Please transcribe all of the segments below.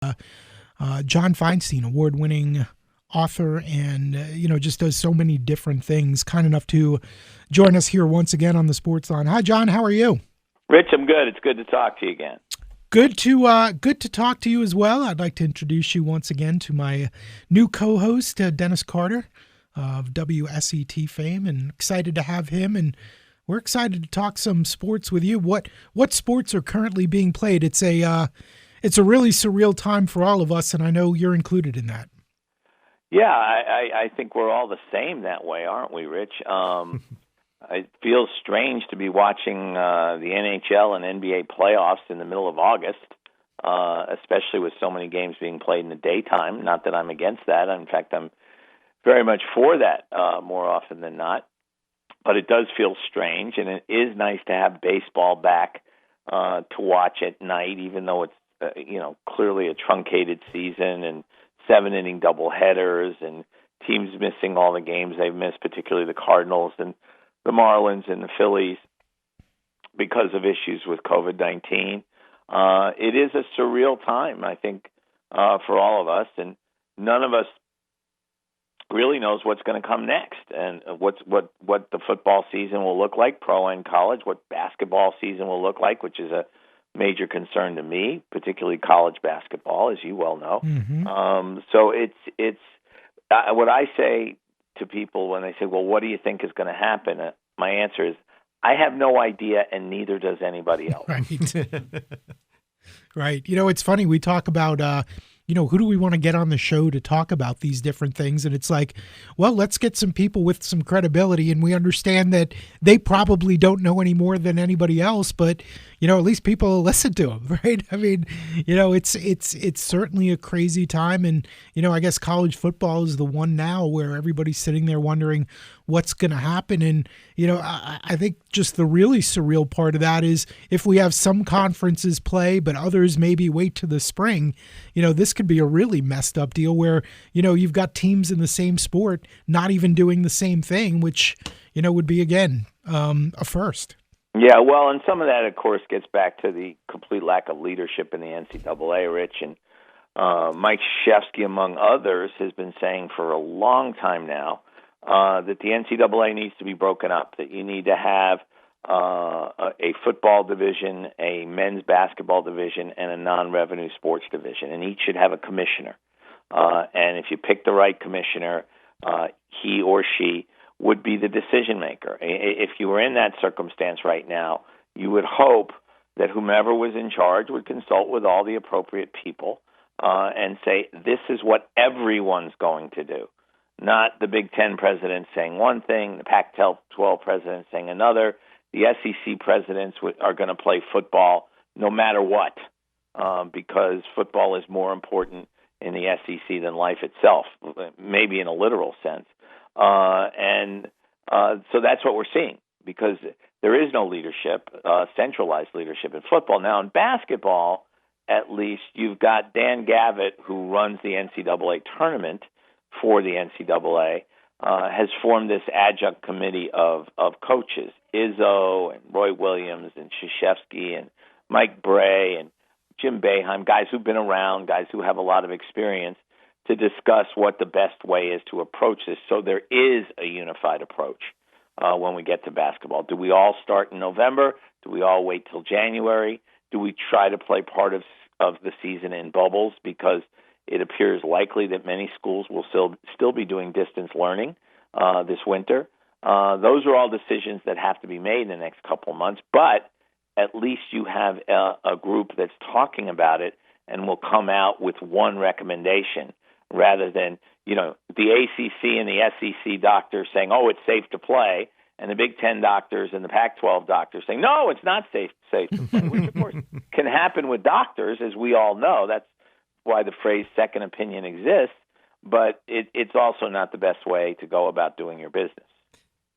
John Feinstein, award-winning author, and just does so many different things. Kind enough to join us here once again on the Sportsline. Hi, John. How are you? Rich, I'm good. It's good to talk to you again. Good to talk to you as well. I'd like to introduce you once again to my new co-host, Dennis Carter of WSET fame, and excited to have him. And we're excited to talk some sports with you. What sports are currently being played? It's a really surreal time for all of us, and I know you're included in that. Yeah, I think we're all the same that way, aren't we, Rich? It feels strange to be watching the NHL and NBA playoffs in the middle of August, especially with so many games being played in the daytime. Not that I'm against that. In fact, I'm very much for that more often than not. But it does feel strange, and it is nice to have baseball back to watch at night, even though it's clearly a truncated season and 7-inning doubleheaders and teams missing all the games they've missed, particularly the Cardinals and the Marlins and the Phillies because of issues with COVID-19. It is a surreal time, I think, for all of us, and none of us really knows what's going to come next and what the football season will look like, pro and college, what basketball season will look like, which is a major concern to me, particularly college basketball, as you well know. Mm-hmm. So it's what I say to people when they say, well, what do you think is going to happen? My answer is, I have no idea, and neither does anybody else. Right. Right. It's funny. We talk about, who do we want to get on the show to talk about these different things? And it's like, well, let's get some people with some credibility. And we understand that they probably don't know any more than anybody else, but, at least people listen to them, right? I mean, it's certainly a crazy time. And, I guess college football is the one now where everybody's sitting there wondering what's going to happen. And, I think just the really surreal part of that is if we have some conferences play, but others maybe wait to the spring, this could be a really messed up deal where, you've got teams in the same sport not even doing the same thing, which, would be, again, a first. Yeah, well, and some of that, of course, gets back to the complete lack of leadership in the NCAA, Rich. And Mike Krzyzewski, among others, has been saying for a long time now that the NCAA needs to be broken up, that you need to have a football division, a men's basketball division, and a non-revenue sports division, and each should have a commissioner. And if you pick the right commissioner, he or she would be the decision maker. If you were in that circumstance right now, you would hope that whomever was in charge would consult with all the appropriate people and say, this is what everyone's going to do. Not the Big Ten presidents saying one thing, the Pac-12 presidents saying another. The SEC presidents are going to play football no matter what because football is more important in the SEC than life itself, maybe in a literal sense. So that's what we're seeing because there is no leadership, centralized leadership in football. Now in basketball, at least you've got Dan Gavitt, who runs the NCAA tournament for the NCAA, has formed this adjunct committee of coaches, Izzo and Roy Williams and Krzyzewski and Mike Bray and Jim Boeheim, guys who've been around, guys who have a lot of experience, to discuss what the best way is to approach this. So there is a unified approach when we get to basketball. Do we all start in November? Do we all wait till January? Do we try to play part of the season in bubbles because it appears likely that many schools will still be doing distance learning this winter? Those are all decisions that have to be made in the next couple of months, but at least you have a group that's talking about it and will come out with one recommendation rather than, the ACC and the SEC doctors saying, oh, it's safe to play, and the Big Ten doctors and the Pac-12 doctors saying, no, it's not safe to play, which, of course, can happen with doctors, as we all know. That's why the phrase second opinion exists, but it's also not the best way to go about doing your business.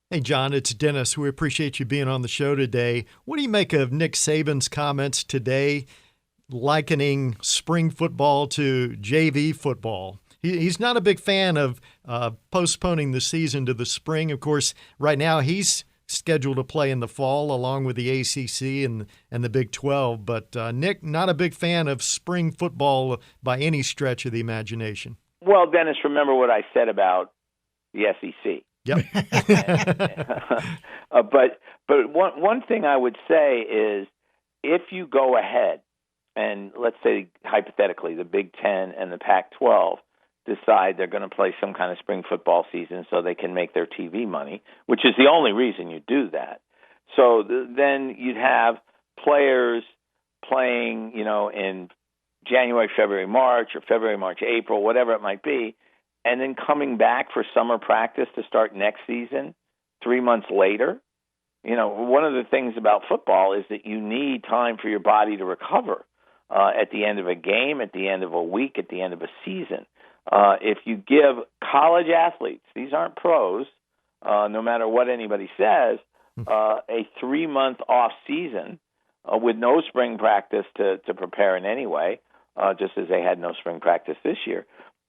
Hey, John, it's Dennis. We appreciate you being on the show today. What do you make of Nick Saban's comments today likening spring football to JV football? He's not a big fan of postponing the season to the spring. Of course, right now he's scheduled to play in the fall, along with the ACC and the Big 12. But Nick, not a big fan of spring football by any stretch of the imagination. Well, Dennis, remember what I said about the SEC. Yep. But one thing I would say is, if you go ahead and, let's say hypothetically, the Big Ten and the Pac-12 decide they're going to play some kind of spring football season so they can make their TV money, which is the only reason you do that. So then you'd have players playing, in January, February, March, or February, March, April, whatever it might be, and then coming back for summer practice to start next season 3 months later. One of the things about football is that you need time for your body to recover at the end of a game, at the end of a week, at the end of a season. If you give college athletes, these aren't pros, no matter what anybody says, a 3-month off season with no spring practice to prepare in any way, just as they had no spring practice this year,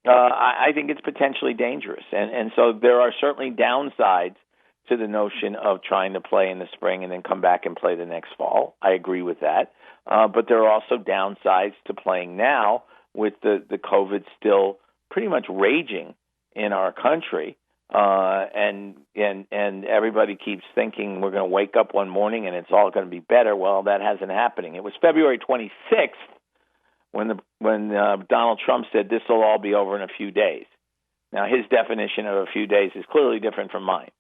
I think it's potentially dangerous. And so there are certainly downsides to the notion of trying to play in the spring and then come back and play the next fall. I agree with that. But there are also downsides to playing now with the COVID still pretty much raging in our country. And everybody keeps thinking we're going to wake up one morning and it's all going to be better. Well, that hasn't happened. It was February 26th when Donald Trump said this will all be over in a few days. Now, his definition of a few days is clearly different from mine.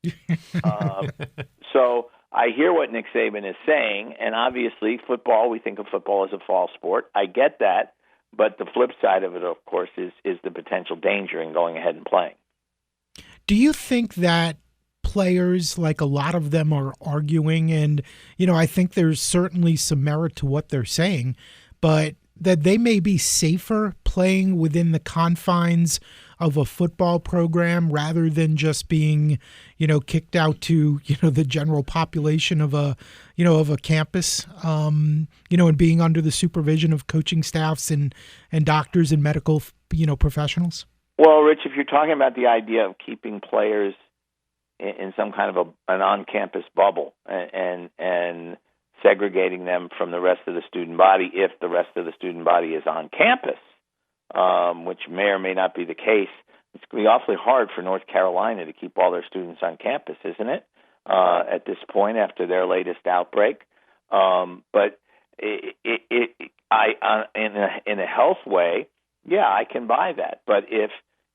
So I hear what Nick Saban is saying, and obviously football, we think of football as a fall sport. I get that, but the flip side of it, of course, is the potential danger in going ahead and playing. Do you think that players, like a lot of them, are arguing, and, I think there's certainly some merit to what they're saying, but that they may be safer playing within the confines of a football program rather than just being, kicked out to, the general population of a campus, and being under the supervision of coaching staffs and doctors and medical, professionals? Well, Rich, if you're talking about the idea of keeping players in some kind of an on-campus bubble and segregating them from the rest of the student body, if the rest of the student body is on campus, which may or may not be the case, it's going to be awfully hard for North Carolina to keep all their students on campus, isn't it, at this point after their latest outbreak? But in a health way, yeah, I can buy that. But if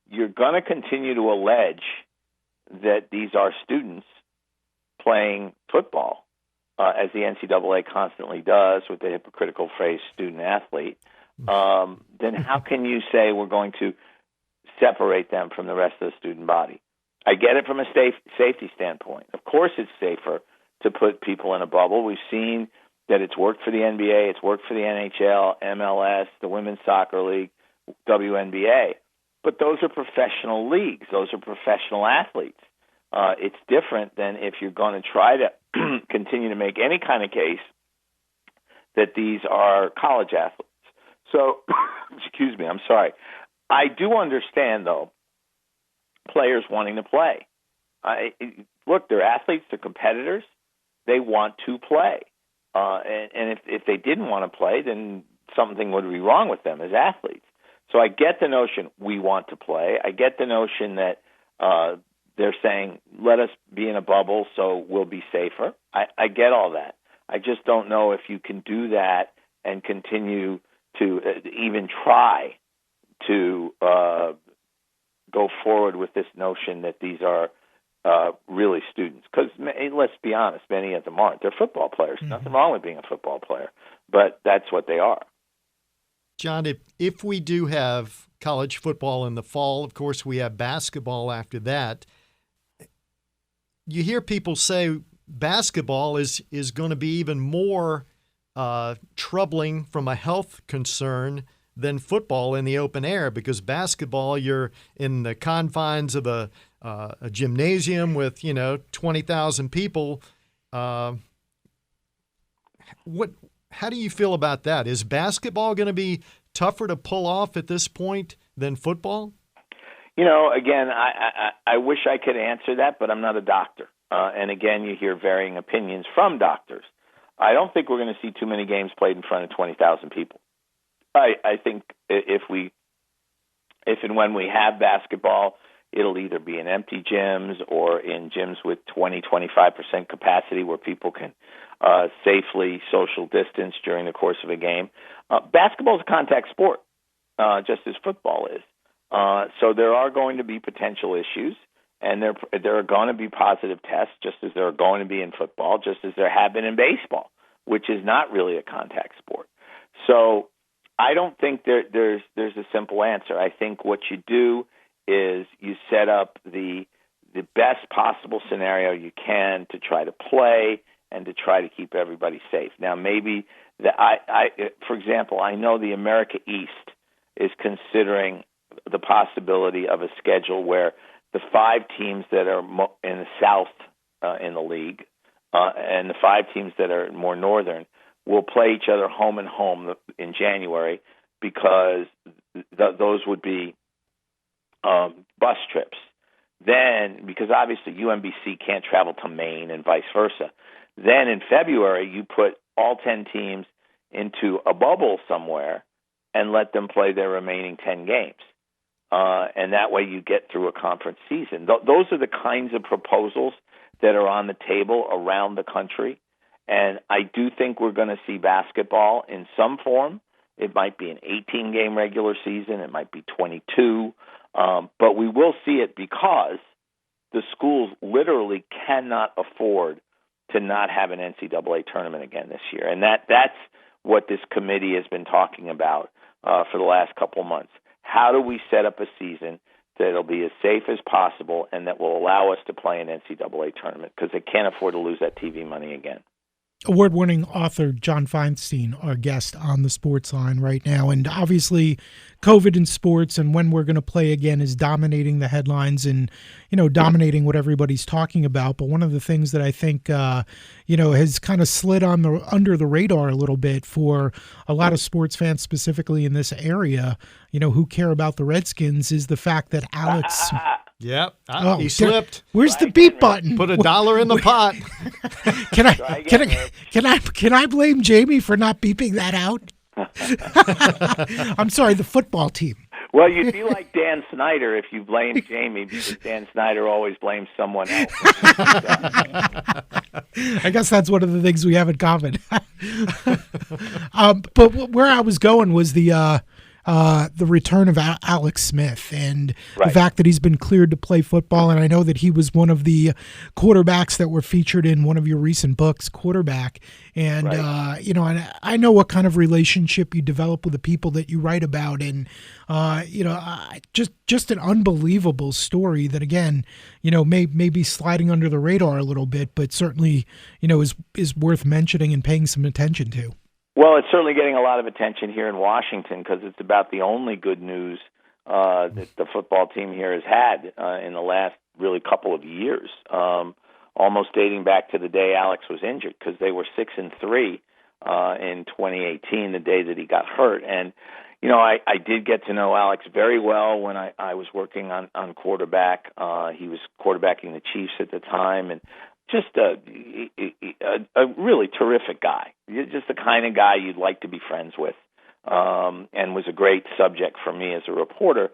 you're going to continue to allege that these are students playing football, as the NCAA constantly does with the hypocritical phrase student-athlete, then how can you say we're going to separate them from the rest of the student body? I get it from a safety standpoint. Of course it's safer to put people in a bubble. We've seen that it's worked for the NBA, it's worked for the NHL, MLS, the Women's Soccer League, WNBA. But those are professional leagues. Those are professional athletes. It's different than if you're going to try to continue to make any kind of case that these are college athletes. So, excuse me, I'm sorry. I do understand, though, players wanting to play. Look, they're athletes, they're competitors. They want to play. And if they didn't want to play, then something would be wrong with them as athletes. So I get the notion we want to play. I get the notion that they're saying, let us be in a bubble so we'll be safer. I get all that. I just don't know if you can do that and continue to even try to go forward with this notion that these are really students. Because let's be honest, many of them aren't. They're football players. Mm-hmm. Nothing wrong with being a football player, but that's what they are. John, if we do have college football in the fall, of course we have basketball after that. You hear people say basketball is going to be even more troubling from a health concern than football in the open air, because basketball, you're in the confines of a gymnasium with 20,000 people. How do you feel about that? Is basketball going to be tougher to pull off at this point than football? Again, I wish I could answer that, but I'm not a doctor. And again, you hear varying opinions from doctors. I don't think we're going to see too many games played in front of 20,000 people. I think if and when we have basketball, it'll either be in empty gyms or in gyms with 20-25% capacity where people can safely social distance during the course of a game. Basketball is a contact sport, just as football is. So there are going to be potential issues, and there are going to be positive tests, just as there are going to be in football, just as there have been in baseball, which is not really a contact sport. So I don't think there's a simple answer. I think what you do is you set up the best possible scenario you can to try to play and to try to keep everybody safe. Now, maybe for example, I know the America East is considering the possibility of a schedule where the 5 teams that are in the South in the league and the 5 teams that are more northern will play each other home and home in January, because those would be bus trips. Then, because obviously UMBC can't travel to Maine and vice versa, then in February you put all 10 teams into a bubble somewhere and let them play their remaining 10 games. And that way you get through a conference season. Those are the kinds of proposals that are on the table around the country. And I do think we're going to see basketball in some form. It might be an 18-game regular season. It might be 22. But we will see it because the schools literally cannot afford to not have an NCAA tournament again this year. And that's what this committee has been talking about for the last couple of months. How do we set up a season that'll be as safe as possible and that will allow us to play an NCAA tournament? Because they can't afford to lose that TV money again. Award-winning author John Feinstein, our guest on the Sportsline right now. And obviously, COVID in sports and when we're going to play again is dominating the headlines and, dominating what everybody's talking about. But one of the things that I think, has kind of slid under the radar a little bit for a lot of sports fans, specifically in this area, who care about the Redskins, is the fact that Alex... Yep. He slipped. Where's the beep button? Put $1 in the pot. Can I blame Jamie for not beeping that out? I'm sorry, the football team. Well, you'd be like Dan Snyder if you blamed Jamie, because Dan Snyder always blames someone else. I guess that's one of the things we have in common. But where I was going was the return of Alex Smith and the fact that he's been cleared to play football. And I know that he was one of the quarterbacks that were featured in one of your recent books, Quarterback. And, and I know what kind of relationship you develop with the people that you write about. And, just an unbelievable story that, again, may be sliding under the radar a little bit, but certainly, is worth mentioning and paying some attention to. Well, it's certainly getting a lot of attention here in Washington because it's about the only good news that the football team here has had in the last really couple of years, almost dating back to the day Alex was injured, because they were 6-3 in 2018, the day that he got hurt. And, I did get to know Alex very well when I was working on quarterback. He was quarterbacking the Chiefs at the time, and just a really terrific guy. Just the kind of guy you'd like to be friends with, and was a great subject for me as a reporter.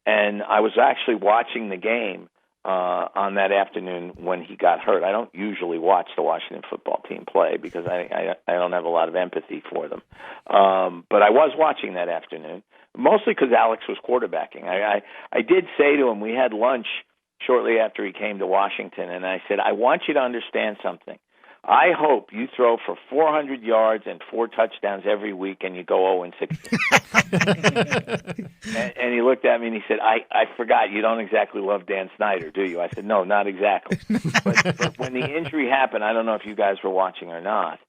And I was actually watching the game on that afternoon when he got hurt. I don't usually watch the Washington football team play because I don't have a lot of empathy for them. But I was watching that afternoon, mostly because Alex was quarterbacking. I did say to him, we had lunch shortly after he came to Washington, and I said, I want you to understand something. I hope you throw for 400 yards and 4 touchdowns every week and you go 0-16. and he looked at me and he said, I forgot, you don't exactly love Dan Snyder, do you? I said, no, not exactly. But when the injury happened, I don't know if you guys were watching or not,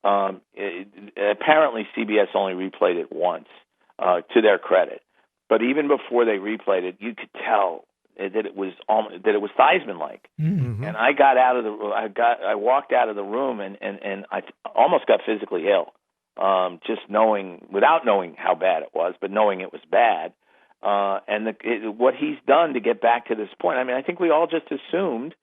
apparently CBS only replayed it once, to their credit. But even before they replayed it, you could tell that it was Theismann-like. Mm-hmm. And I walked out of the room and I almost got physically ill, just without knowing how bad it was, but knowing it was bad. And what he's done to get back to this point, I mean, I think we all just assumed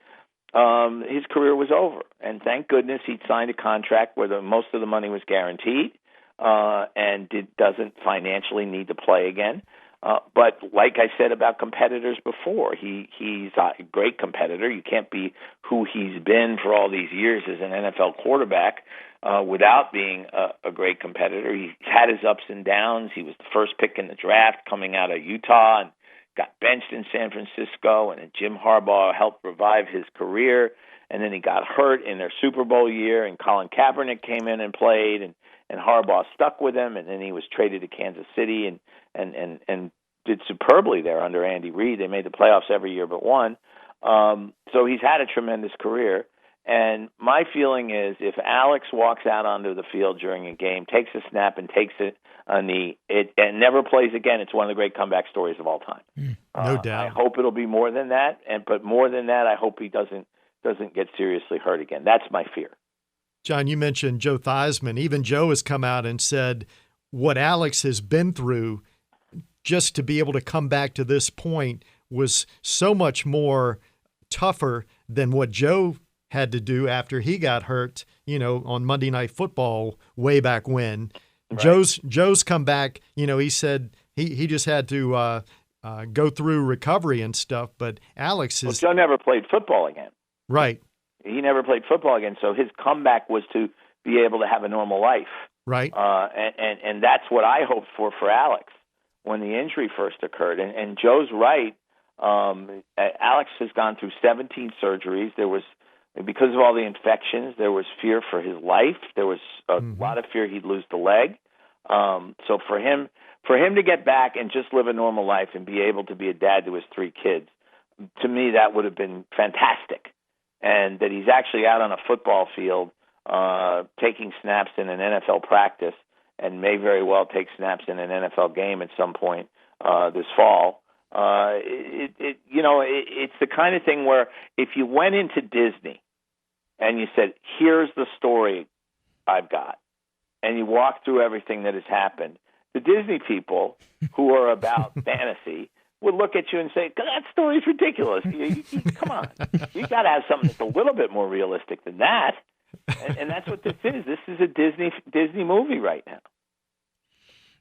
his career was over. And thank goodness he'd signed a contract where most of the money was guaranteed, and doesn't financially need to play again. But like I said about competitors before, he's a great competitor. You can't be who he's been for all these years as an NFL quarterback without being a great competitor. He's had his ups and downs. He was the first pick in the draft coming out of Utah and got benched in San Francisco, and Jim Harbaugh helped revive his career. And then he got hurt in their Super Bowl year, and Colin Kaepernick came in and played, and Harbaugh stuck with him, and then he was traded to Kansas City and did superbly there under Andy Reid. They made the playoffs every year but one. So he's had a tremendous career. And my feeling is if Alex walks out onto the field during a game, takes a snap and takes a knee, and never plays again, it's one of the great comeback stories of all time. No doubt. I hope it'll be more than that, but more than that, I hope he doesn't get seriously hurt again. That's my fear. John, you mentioned Joe Theismann. Even Joe has come out and said what Alex has been through just to be able to come back to this point was so much more tougher than what Joe had to do after he got hurt, on Monday Night Football way back when. Right. Joe's come back, he said he just had to go through recovery and stuff, but Alex is... Well, Joe never played football again. Right. He never played football again, so his comeback was to be able to have a normal life. Right. And that's what I hoped for Alex when the injury first occurred. And Joe's right. Alex has gone through 17 surgeries. Because of all the infections, there was fear for his life. There was a lot of fear he'd lose the leg. So for him to get back and just live a normal life and be able to be a dad to his 3 kids, to me that would have been fantastic. And that he's actually out on a football field taking snaps in an NFL practice and may very well take snaps in an NFL game at some point this fall. It's the kind of thing where if you went into Disney and you said, here's the story I've got, and you walk through everything that has happened, the Disney people who are about fantasy would look at you and say, that story's ridiculous. Come on. You got to have something that's a little bit more realistic than that. And that's what this is. This is a Disney movie right now.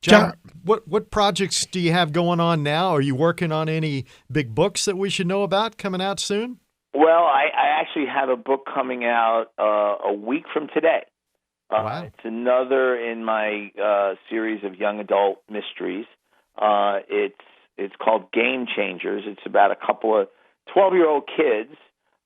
John, what projects do you have going on now? Are you working on any big books that we should know about coming out soon? Well, I actually have a book coming out a week from today. Wow. It's another in my series of young adult mysteries. It's called Game Changers. It's about a couple of 12-year-old kids,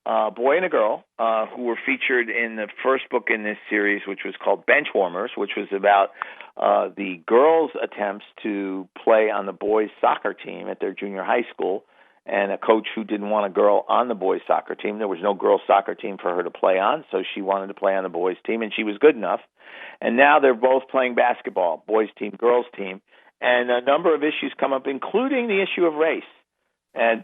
a boy and a girl, who were featured in the first book in this series, which was called Benchwarmers, which was about the girls' attempts to play on the boys' soccer team at their junior high school, and a coach who didn't want a girl on the boys' soccer team. There was no girls' soccer team for her to play on, so she wanted to play on the boys' team, and she was good enough. And now they're both playing basketball, boys' team, girls' team, and a number of issues come up, including the issue of race. And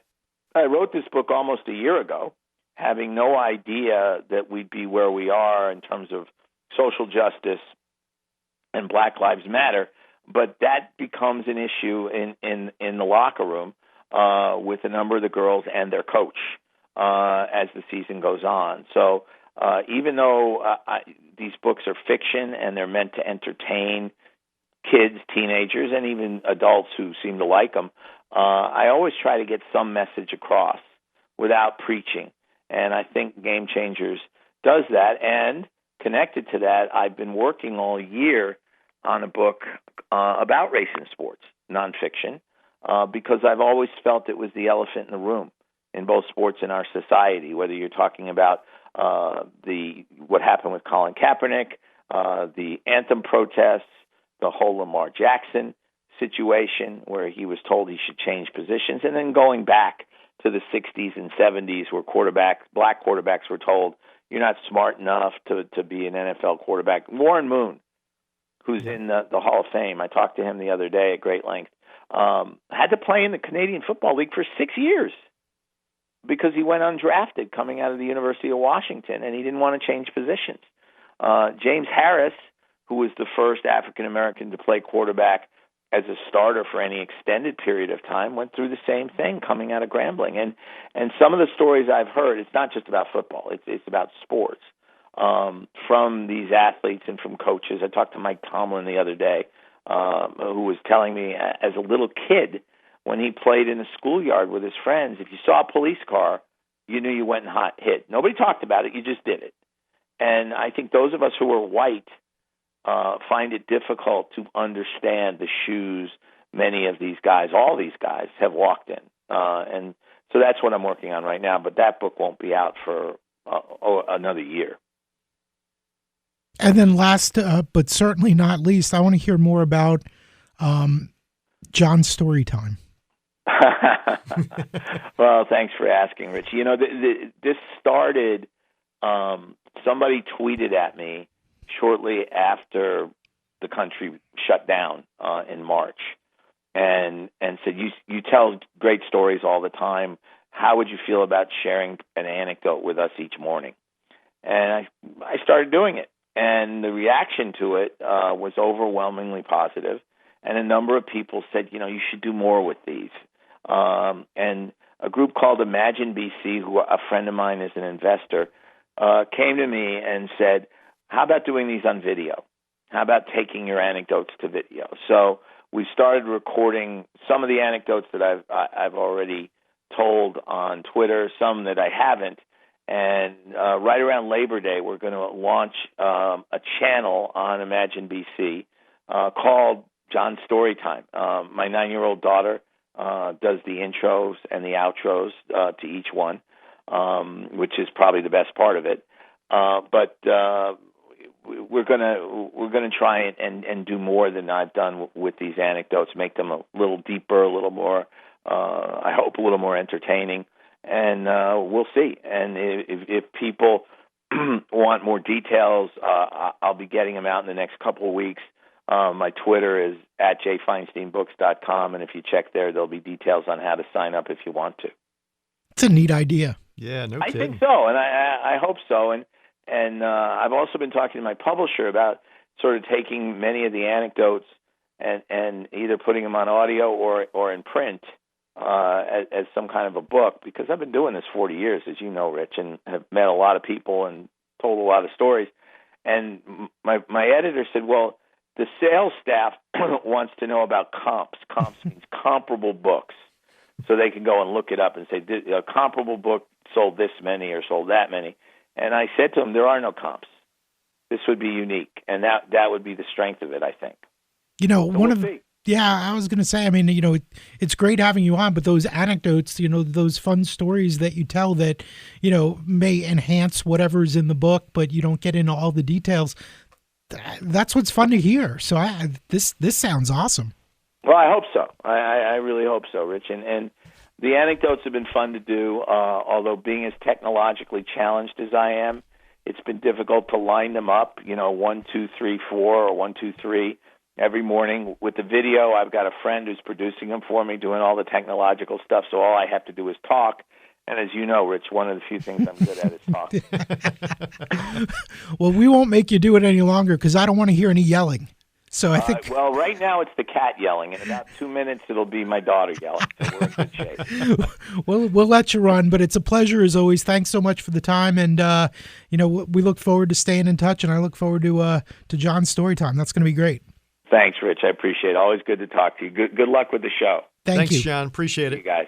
I wrote this book almost a year ago, having no idea that we'd be where we are in terms of social justice and Black Lives Matter, but that becomes an issue in the locker room with a number of the girls and their coach as the season goes on. So even though these books are fiction and they're meant to entertain kids, teenagers, and even adults who seem to like them, I always try to get some message across without preaching. And I think Game Changers does that. And connected to that, I've been working all year on a book about race in sports, nonfiction, because I've always felt it was the elephant in the room in both sports and our society, whether you're talking about what happened with Colin Kaepernick, the anthem protests, the whole Lamar Jackson situation where he was told he should change positions, and then going back to the 60s and 70s where black quarterbacks were told, you're not smart enough to be an NFL quarterback. Warren Moon, who's in the Hall of Fame, I talked to him the other day at great length, had to play in the Canadian Football League for 6 years because he went undrafted coming out of the University of Washington, and he didn't want to change positions. James Harris, who was the first African-American to play quarterback as a starter for any extended period of time went through the same thing coming out of Grambling. And some of the stories I've heard, it's not just about football, it's about sports, from these athletes and from coaches. I talked to Mike Tomlin the other day, who was telling me as a little kid, when he played in the schoolyard with his friends, if you saw a police car, you knew you went and hit. Nobody talked about it, you just did it. And I think those of us who are white find it difficult to understand the shoes many of these guys, all these guys, have walked in. And so that's what I'm working on right now, but that book won't be out for another year. And then last, but certainly not least, I want to hear more about John's story time. Well, thanks for asking, Rich. You know, this started, somebody tweeted at me shortly after the country shut down in March, and said, you tell great stories all the time. How would you feel about sharing an anecdote with us each morning? And I started doing it, and the reaction to it was overwhelmingly positive, and a number of people said, you should do more with these. And a group called Imagine BC, who a friend of mine is an investor, came to me and said, how about doing these on video? How about taking your anecdotes to video? So we started recording some of the anecdotes that I've already told on Twitter, some that I haven't. And right around Labor Day, we're going to launch a channel on Imagine BC called John's Storytime. My 9-year-old daughter does the intros and the outros to each one, which is probably the best part of it. But we're gonna try and do more than I've done with these anecdotes, make them a little deeper, a little more, I hope, a little more entertaining, and we'll see. And if people want more details, I'll be getting them out in the next couple of weeks. My Twitter is @jfeinsteinbooks.com, and if you check there, there'll be details on how to sign up if you want to. It's a neat idea. Yeah, no I kidding. think so, and I hope so. And I've also been talking to my publisher about sort of taking many of the anecdotes and either putting them on audio or in print as some kind of a book, because I've been doing this 40 years, as you know, Rich, and have met a lot of people and told a lot of stories. And my editor said, well, the sales staff wants to know about comps. Comps means comparable books. So they can go and look it up and say, a comparable book sold this many or sold that many. And I said to him, there are no comps. This would be unique. And that would be the strength of it, I think. I was going to say, I mean, it's great having you on, but those anecdotes, those fun stories that you tell that, may enhance whatever's in the book, but you don't get into all the details. That's what's fun to hear. So this sounds awesome. Well, I hope so. I really hope so, Rich. And the anecdotes have been fun to do, although being as technologically challenged as I am, it's been difficult to line them up, 1, 2, 3, 4, or 1, 2, 3 every morning. With the video, I've got a friend who's producing them for me, doing all the technological stuff, so all I have to do is talk. And as you know, Rich, one of the few things I'm good at is talking. Well, we won't make you do it any longer because I don't want to hear any yelling. So I think. Well, right now it's the cat yelling. In about 2 minutes, it'll be my daughter yelling. So we're in good shape. We'll let you run, but it's a pleasure as always. Thanks so much for the time, and we look forward to staying in touch. And I look forward to John's story time. That's going to be great. Thanks, Rich. I appreciate it. Always good to talk to you. Good luck with the show. Thanks, John. Appreciate it. You guys.